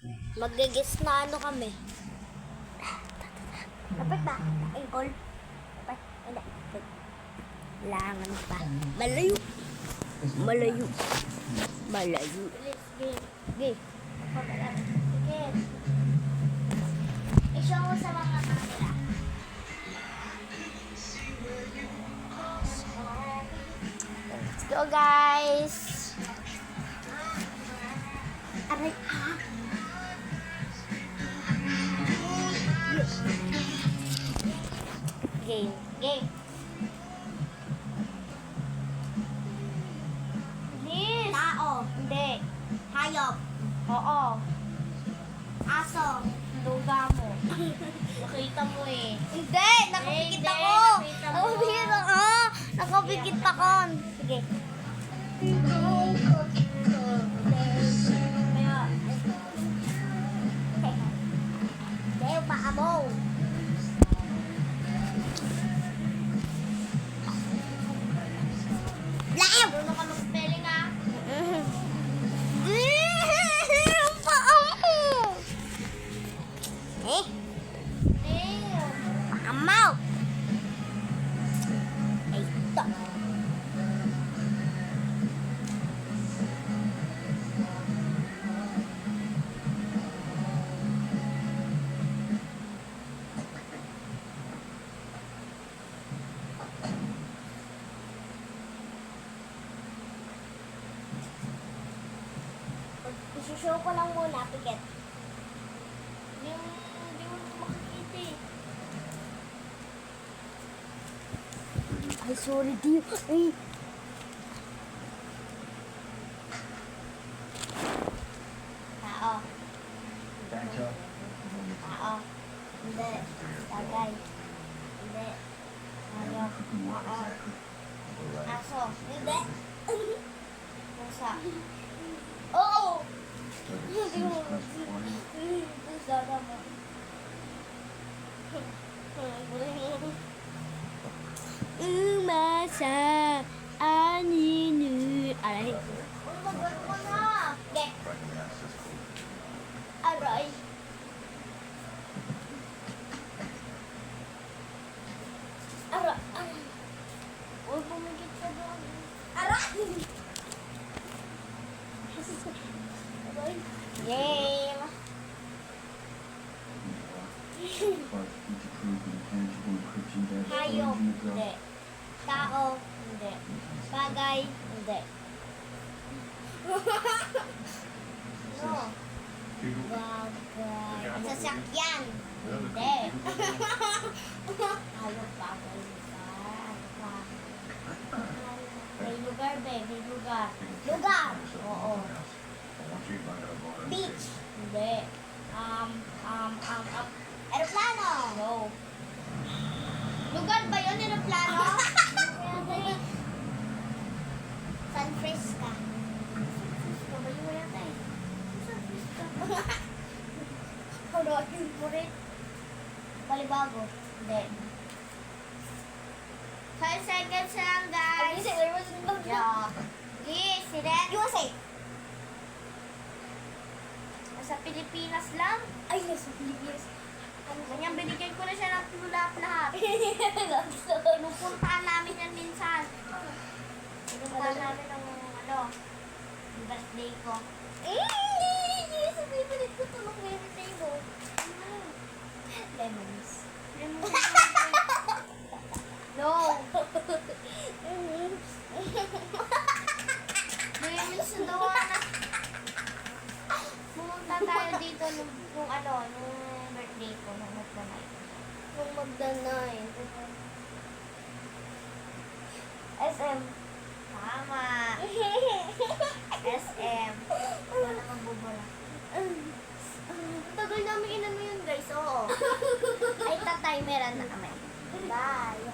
Mag-guess na ano kami. Dapat ba? Ay, all. Dapat. Hindi. Langan pa. Malayo. Malayo. Malayo. Sige. Sige. I-show mo sa mga camera. Let's go, guys. Aray, Game. Game. Please. Tao. Hindi. Hayop. Oo. Aso. Duga mo. Nakita mo eh. Hindi. Nakapikit ako. Nakapikit ako. Nakapikit ako. Sige. Deo pa amo. Laew! Ano ka mag-spelling ah? Ang paa mo! Paa mo! Ay, ito. Isushow ko lang muna, pikit. Hindi mo makikita eh. Ay, sorry, Dio. Ay. Tao. Tao. Hindi. Tagay. Hindi. Hayop. Oo. Aso. Hindi. Pusa. Oo! Umasa aninu. Aray. Magano ko na. Ge. Aray. Aray. Uy, pumigit ka doon. Aray. Game. Hayop, hindi. Tao, hindi. Bagay, hindi. No. Bagay. Sasakyan, hindi. Hayop, bagay, may lugar, be. May lugar. Lugar! Oo. Beach. Hindi. Aeroplano. No. Lugar ba yun, aeroplano? San Frisca. San ba yun yata eh? San Frisca. Yun po rin. Palibago. Hindi. 5 seconds lang, guys. Yeah. Yes, siret. USA. Sa Pilipinas lang? Ay, sa Pilipinas. Ganyan, binigyan ko na siya ng lahat. Pinupuntahan namin yan minsan. Pinupuntahan namin ng birthday ko. Sa favorite ko ito ng birthday ko. Lemons. No. Lemons na daw na. Pumunta tayo dito nung birthday ko, nung magdanay. Nung magdanay. SM. Tama. SM. Wala kang bubula. Tagal namin inano yun, guys. Oo. Ay, tatimeran na kami. Bye.